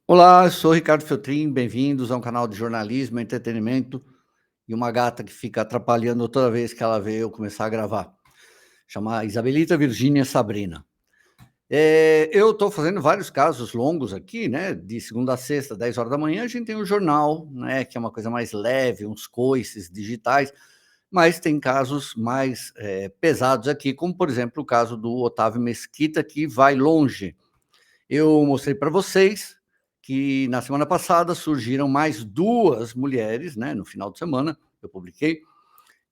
Olá, eu sou Ricardo Feltrin, bem-vindos a um canal de jornalismo, entretenimento e uma gata que fica atrapalhando toda vez que ela vê eu começar a gravar. Chama Isabelita Virgínia Sabrina. Eu estou fazendo vários casos longos aqui, né? De segunda a sexta, 10 horas da manhã, a gente tem o jornal, né? Que é uma coisa mais leve, uns coices digitais, mas tem casos mais pesados aqui, como por exemplo o caso do Otávio Mesquita, que vai longe. Eu mostrei para vocês que na semana passada surgiram mais 2 mulheres, né, no final de semana, eu publiquei,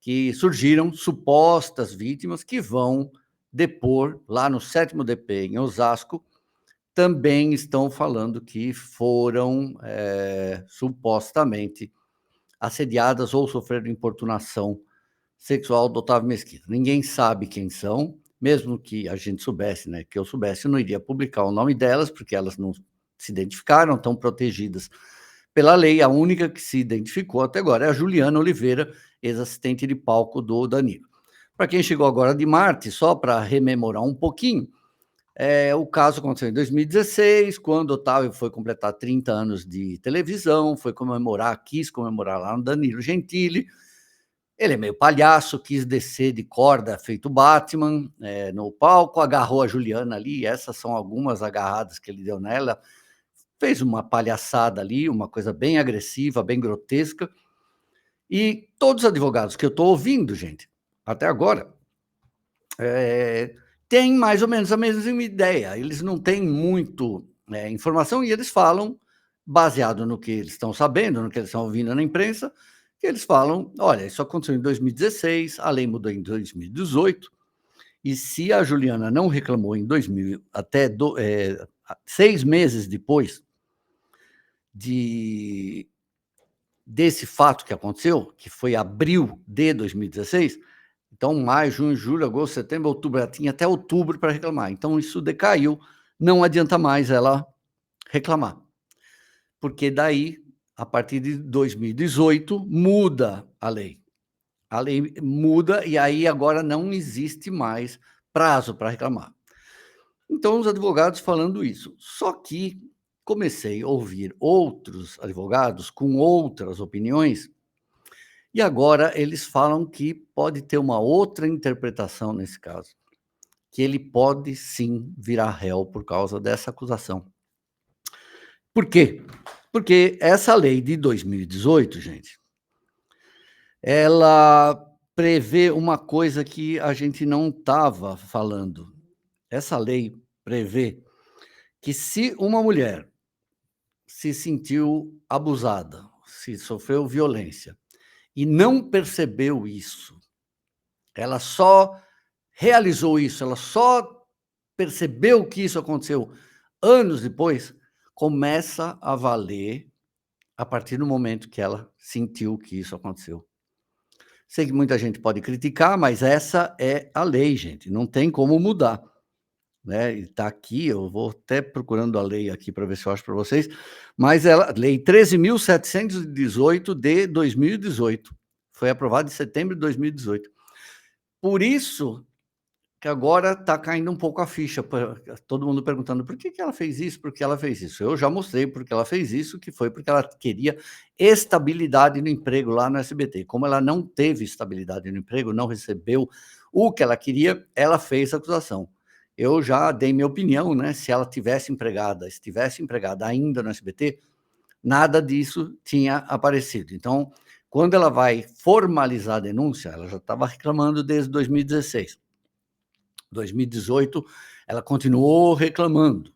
que surgiram supostas vítimas que vão depor lá no 7º DP em Osasco, também estão falando que foram, supostamente assediadas ou sofreram importunação sexual do Otávio Mesquita. Ninguém sabe quem são, mesmo que a gente soubesse, né, que eu soubesse, eu não iria publicar o nome delas, porque elas não se identificaram, estão protegidas pela lei. A única que se identificou até agora é a Juliana Oliveira, ex-assistente de palco do Danilo. Para quem chegou agora de Marte, só para rememorar um pouquinho, o caso aconteceu em 2016, quando o Otávio foi completar 30 anos de televisão, quis comemorar lá no Danilo Gentili. Ele é meio palhaço, quis descer de corda feito Batman, no palco, agarrou a Juliana ali, essas são algumas agarradas que ele deu nela, fez uma palhaçada ali, uma coisa bem agressiva, bem grotesca, e todos os advogados que eu estou ouvindo, gente, até agora, têm mais ou menos a mesma ideia, eles não têm muito informação e eles falam, baseado no que eles estão sabendo, no que eles estão ouvindo na imprensa, que eles falam: olha, isso aconteceu em 2016, a lei mudou em 2018, e se a Juliana não reclamou em 2000, até 6 meses depois desse fato que aconteceu, que foi abril de 2016, então maio, junho, julho, agosto, setembro, outubro, ela tinha até outubro para reclamar. Então isso decaiu, não adianta mais ela reclamar, porque daí, a partir de 2018, muda a lei. A lei muda e aí agora não existe mais prazo para reclamar. Então, os advogados falando isso. Só que comecei a ouvir outros advogados com outras opiniões, e agora eles falam que pode ter uma outra interpretação nesse caso, que ele pode sim virar réu por causa dessa acusação. Por quê? Porque essa lei de 2018, gente, ela prevê uma coisa que a gente não estava falando. Essa lei prevê que se uma mulher se sentiu abusada, se sofreu violência e não percebeu isso, ela só realizou isso, ela só percebeu que isso aconteceu anos depois, começa a valer a partir do momento que ela sentiu que isso aconteceu. Sei que muita gente pode criticar, mas essa é a lei, gente, não tem como mudar, né? E tá aqui, eu vou até procurando a lei aqui para ver se eu acho para vocês, mas ela, lei 13.718 de 2018, foi aprovada em setembro de 2018. Por isso que agora está caindo um pouco a ficha, todo mundo perguntando por que ela fez isso, por que ela fez isso. Eu já mostrei porque ela fez isso, que foi porque ela queria estabilidade no emprego lá no SBT. Como ela não teve estabilidade no emprego, não recebeu o que ela queria, ela fez a acusação. Eu já dei minha opinião, né? Se ela estivesse empregada ainda no SBT, nada disso tinha aparecido. Então, quando ela vai formalizar a denúncia, ela já estava reclamando desde 2016. 2018, ela continuou reclamando.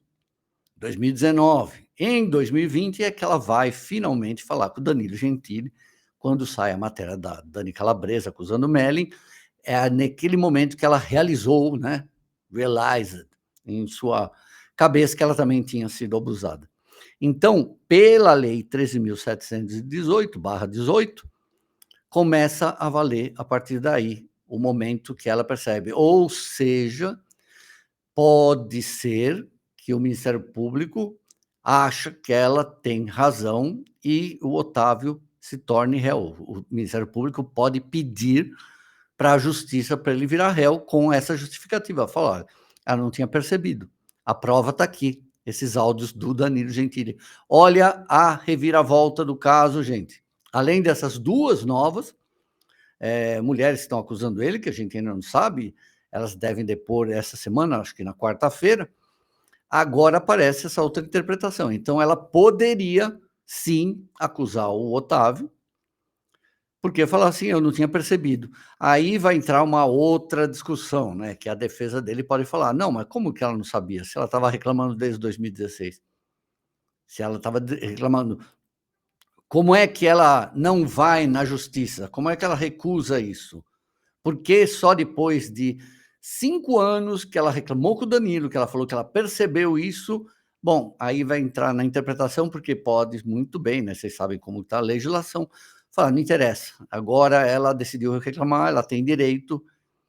2019. Em 2020 é que ela vai finalmente falar com o Danilo Gentili, quando sai a matéria da Dani Calabresa acusando o Melling, é naquele momento que ela realizou, né, realized, em sua cabeça que ela também tinha sido abusada. Então, pela lei 13.718/18, começa a valer a partir daí o momento que ela percebe. Ou seja, pode ser que o Ministério Público acha que ela tem razão e o Otávio se torne réu. O Ministério Público pode pedir para a justiça para ele virar réu com essa justificativa. Falar, ela não tinha percebido. A prova está aqui. esses áudios do Danilo Gentili. Olha a reviravolta do caso, gente. Além dessas duas novas, mulheres que estão acusando ele, que a gente ainda não sabe, elas devem depor essa semana, acho que na quarta-feira. Agora aparece essa outra interpretação. Então, ela poderia, sim, acusar o Otávio, porque falar assim, eu não tinha percebido. Aí vai entrar uma outra discussão, né? Que a defesa dele pode falar, não, mas como que ela não sabia? Se ela estava reclamando desde 2016. Se ela estava reclamando, como é que ela não vai na justiça? Como é que ela recusa isso? Porque só depois de 5 anos que ela reclamou com o Danilo, que ela falou que ela percebeu isso, bom, aí vai entrar na interpretação, porque pode muito bem, né? Vocês sabem como está a legislação, falar, não interessa, agora ela decidiu reclamar, ela tem direito,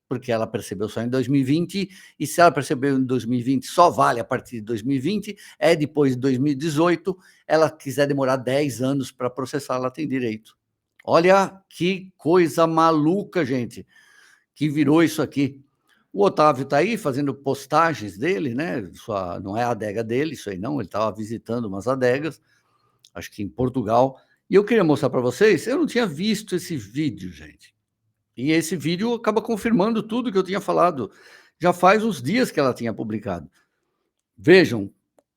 porque ela percebeu só em 2020, e se ela percebeu em 2020, só vale a partir de 2020, depois de 2018, ela quiser demorar 10 anos para processar, ela tem direito. Olha que coisa maluca, gente, que virou isso aqui. O Otávio está aí fazendo postagens dele, né? Não é a adega dele, isso aí não, ele estava visitando umas adegas, acho que em Portugal, e eu queria mostrar para vocês, eu não tinha visto esse vídeo, gente. E esse vídeo acaba confirmando tudo que eu tinha falado. Já faz uns dias que ela tinha publicado. Vejam,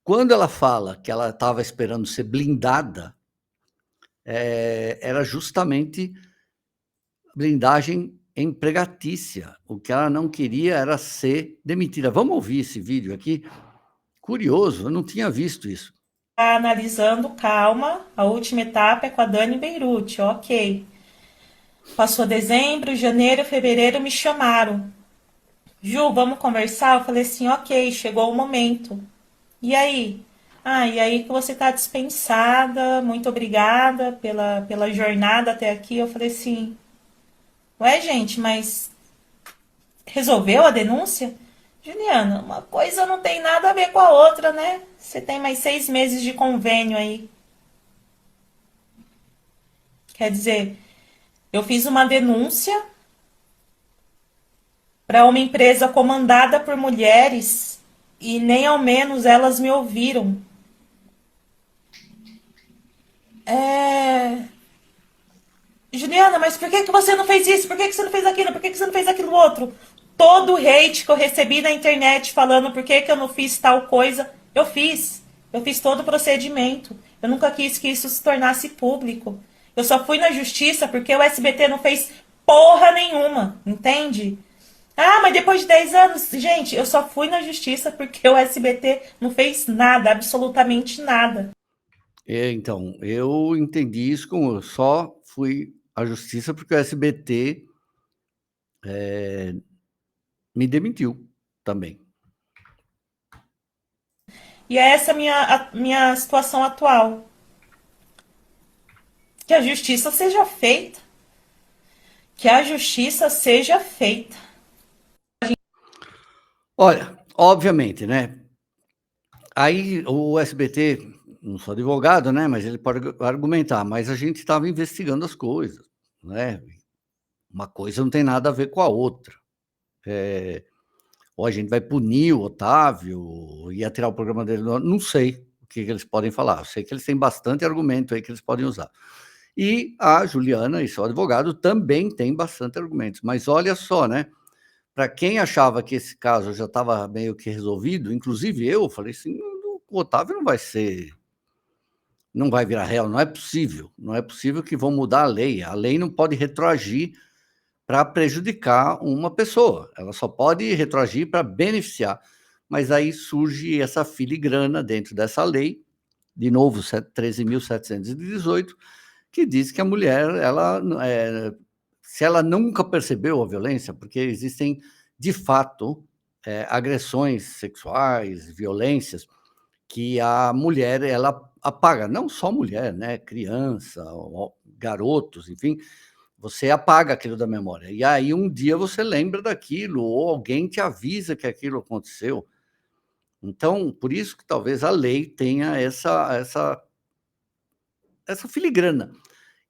quando ela fala que ela estava esperando ser blindada, era justamente blindagem empregatícia. O que ela não queria era ser demitida. Vamos ouvir esse vídeo aqui? Curioso, eu não tinha visto isso. Tá analisando, calma, a última etapa é com a Dani Beirute, ok. Passou dezembro, janeiro, fevereiro, me chamaram. Ju, vamos conversar? Eu falei assim, ok, chegou o momento. E aí? Ah, e aí que você tá dispensada, muito obrigada pela jornada até aqui. Eu falei assim, ué, gente, mas resolveu a denúncia? Juliana, uma coisa não tem nada a ver com a outra, né? Você tem mais 6 meses de convênio aí. Quer dizer, eu fiz uma denúncia para uma empresa comandada por mulheres e nem ao menos elas me ouviram. É... Juliana, mas por que você não fez isso? Por que você não fez aquilo? Por que você não fez aquilo outro? Todo o hate que eu recebi na internet falando por que eu não fiz tal coisa, eu fiz. Eu fiz todo o procedimento. Eu nunca quis que isso se tornasse público. Eu só fui na justiça porque o SBT não fez porra nenhuma, entende? Ah, mas depois de 10 anos, gente, eu só fui na justiça porque o SBT não fez nada, absolutamente nada. Então, eu entendi isso como eu só fui à justiça porque o SBT me demitiu também. E é essa a minha situação atual. Que a justiça seja feita. Que a justiça seja feita. Olha, obviamente, né? Aí o SBT, não sou advogado, né? Mas ele pode argumentar, mas a gente estava investigando as coisas, né? Uma coisa não tem nada a ver com a outra. Ou a gente vai punir o Otávio, ia tirar o programa dele, não sei o que eles podem falar. Eu sei que eles têm bastante argumento aí que eles podem usar. E a Juliana e seu advogado também têm bastante argumentos. Mas olha só, né? Para quem achava que esse caso já estava meio que resolvido, inclusive eu falei assim, o Otávio não vai virar réu, não é possível que vão mudar a lei não pode retroagir para prejudicar uma pessoa, ela só pode retroagir para beneficiar, mas aí surge essa filigrana dentro dessa lei, de novo, 13.718, que diz que a mulher, se ela nunca percebeu a violência, porque existem, de fato, agressões sexuais, violências, que a mulher, ela apaga, não só mulher, né, criança, garotos, enfim, você apaga aquilo da memória. E aí um dia você lembra daquilo, ou alguém te avisa que aquilo aconteceu. Então, por isso que talvez a lei tenha essa filigrana.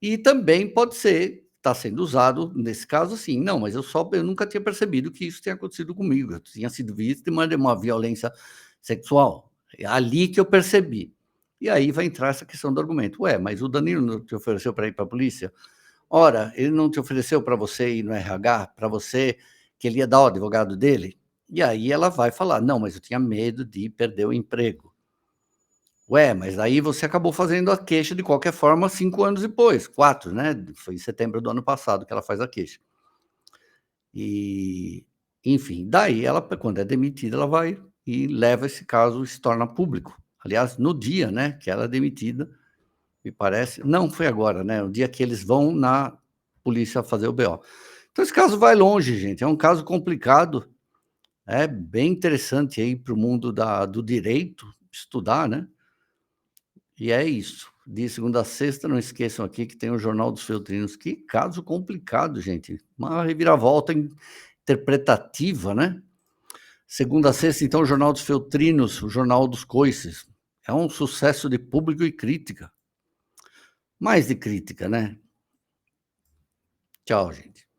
E também pode ser, está sendo usado nesse caso assim, não, mas eu nunca tinha percebido que isso tinha acontecido comigo, eu tinha sido vítima de uma violência sexual. É ali que eu percebi. E aí vai entrar essa questão do argumento. Ué, mas o Danilo não te ofereceu para ir para a polícia? Ora, ele não te ofereceu para você ir no RH, para você que ele ia dar o advogado dele? E aí ela vai falar: não, mas eu tinha medo de perder o emprego. Ué, mas aí você acabou fazendo a queixa de qualquer forma 5 anos depois, 4, né? Foi em setembro do ano passado que ela faz a queixa. E, enfim, daí ela, quando é demitida, ela vai e leva esse caso, se torna público. Aliás, no dia, né, que ela é demitida, me parece, não foi agora, né, o dia que eles vão na polícia fazer o BO. Então esse caso vai longe, gente, é um caso complicado, é bem interessante aí para o mundo do direito estudar, né? E é isso. De segunda a sexta, não esqueçam aqui que tem o Jornal dos Feltrinos. Que caso complicado, gente. Uma reviravolta interpretativa, né? Segunda a sexta, então, o Jornal dos Feltrinos, o Jornal dos Coices. É um sucesso de público e crítica. Mais de crítica, né? Tchau, gente.